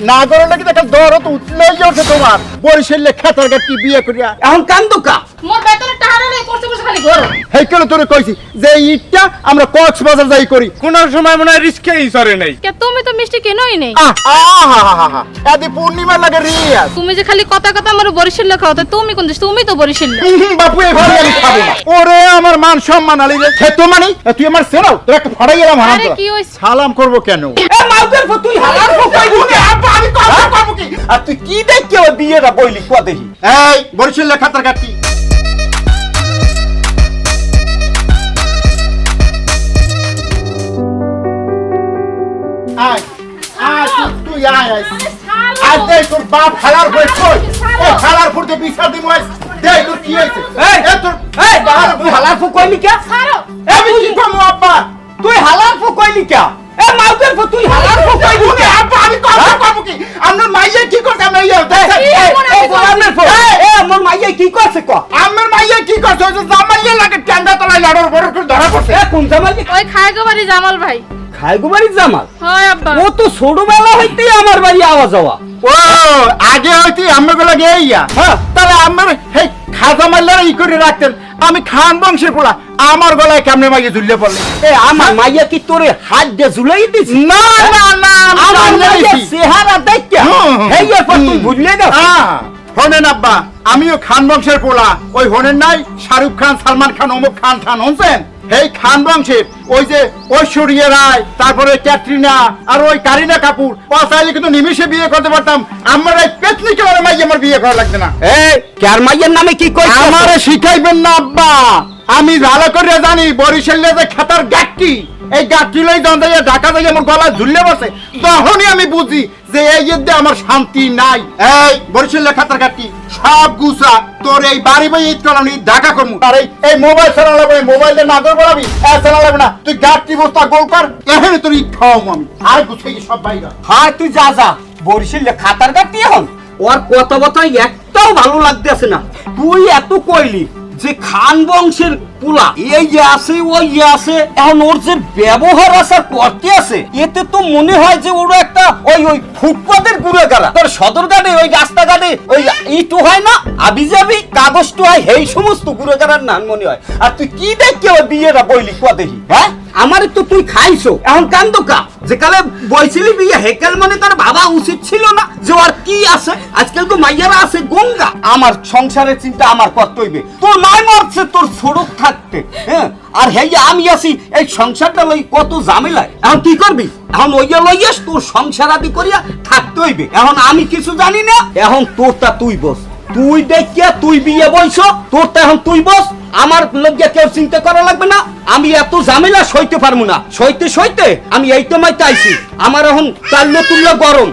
না করে নাকি একটা দরদ উঠলেই ওঠে তোমার বরিশালে খেতার গাটি বিয়ে করিয়া এখন কান্দুকা মোর বেতনের টাকা নেই করতে বসে খালি গরম হেই কেন তোরে কইছি যে ইটটা আমরা কক্সবাজার যাই করি কোন সময় মনে হয় রিস্কেই সরে নাই কে তুমি তো মিষ্টি কেনই নেই আহা আদি পূর্ণিমা লাগে রিয়াজ তুমি যে খালি কথা কথা আমার বরিশাল খাও তো তুমি কোন দেশ তুমি তো বরিশাল বাপু এভাবে আমি খাবো না ওরে আমার মান সম্মান আলি রে খেতো মানে তুই আমার সেরাও তোর একটা ফাড়াই গেলাম হারাম আরে কি হইছে সালাম করব কেন এ মাউকের ফ তুই হালার ফ কইলি কে আপা আমি করব কি আর তুই কি দেখে ওই বিয়েটা বইলি কো দেখি এই বরিশালে খাতার গাটি আয় আয় তুই আয় আয় দে তোর বাপ হালার হয়ে কই এ হালার ফুটে বিচার দিমু দে তোর কি হইছে এই তোর এই তুই হালার ফ কইলি কে ছাড়ো আমি কি করবো আব্বা তুই হালার ফ কইলি কে এ মাউকের ফ তুই হালার ফ কইলি কে আব্বা আমি করবো কি আমার মাইয়া কি করছে আমি এই আমার ফ এ আমার মাইয়া কি করছে ক আমার মাইয়া কি করছে ওই যে জামাইয়া লাগে টেন্ডা তলায় লড়র বড় করে ধরা পড়ছে এ কোন জামাই ওই খায়গো বাড়ি জামাল ভাই খাইগো বাড়ি জামাল হয় আব্বা ও তো ছোটবেলা হইতেই আমার বাড়ি আওয়াজ যাওয়া ও আগে হইতে আমার লাগে ইয়া হ্যাঁ তাহলে আমার হেই খাজা মাল্লারা ই করে রাখতেন আমি খান বংশের পোলা আমার গলায় কেমনে মাইয়া ঝুলিয়ে পড়লে এ আমার মাইয়া কি তোরে হাত দিয়ে ঝুলাই দিছ না না না আমার মাইয়া চেহারা দেখে এই এরপর তুই বুঝলে না হনেন আব্বা আমিও খান বংশের পোলা ওই হনেন নাই শাহরুখ খান সালমান খান অমুক খান হনছেন এই খান বংশের ওই যে ঐশ্বরিয়া রায় তারপরে ক্যাটরিনা আর ওই কারিনা কাপুর ও চাইলে কিন্তু নিমিষে বিয়ে করতে পারতাম আমার এই পেতনি কেমন মাইয়া আমার বিয়ে করা লাগবে না এই কার মাইয়ার নামে কি কইছ আমারে শিখাইবেন না আব্বা আমি ভালো করে জানি বরিশালে যে খাতার গাট্টি এই গাট্টি লই দন্দাইয়া ঢাকা থেকে আমার গলা ঝুললে বসে তখনই আমি বুঝি যে এই যুদ্ধে আমার শান্তি নাই এই বরিশালে খাতার গাট্টি সব গুছা তোর এই বাড়ি বাড়ি ঈদ করানি ঢাকা করমু আর এই মোবাইল চালাবো এই মোবাইলে নাগর বলাবি চালাবো না তুই গাট্টি বস্তা গোল কর এখানে তোর ঈদ খাওয়াবো আমি আর গুছাই সব বাইরা হ্যাঁ তুই যা যা বরিশালে খাতার গাটি এখন ওর কথা একটাও ভালো লাগতেছে না তুই এত কইলি যে খান বংশের পুলা এই যে আছে ওই যে আছে এখন ওর যে ব্যবহার আসার করতে আছে এতে তো মনে হয় যে ওরা একটা ওই ফুটপাতের ঘুরে গেলা তোর সদরঘাটে ওই রাস্তাঘাটে ওই ইটু হয় না আবি যাবি কাগজটু হয় এই সমস্ত ঘুরে গেলার নাম মনে হয় আর তুই কি দেখে ওই বিয়েটা বইলি ক দেখি হ্যাঁ আমার তো তুই খাইছো এখন কান্দোকা যে কালে বইছিলি বিয়ে হেকাল মানে তার বাবা উচিত ছিল না যে আর কি আছে আজকাল তো মাইয়ারা আছে গঙ্গা আমার সংসারের চিন্তা আমার করতে হইবে তোর মাই মরছে তোর সড়ক থাকতে হ্যাঁ আর হেয়া আমি আছি এই সংসারটা লই কত ঝামেলায় এখন কি করবি এখন ওইয়া লইয়াস তোর সংসার আদি করিয়া থাকতে হইবে এখন আমি কিছু জানি না এখন তোরটা তুই বস তুই দেখিয়া তুই বিয়ে বইছ তোরটা এখন তুই বস আমার লজ্জা কেউ চিন্তা করা লাগবে না আমি এত ঝামেলা সইতে পারবো না সইতে আমি এই তো মাইতে আইছি আমার এখন তাল্য তুল্য গরম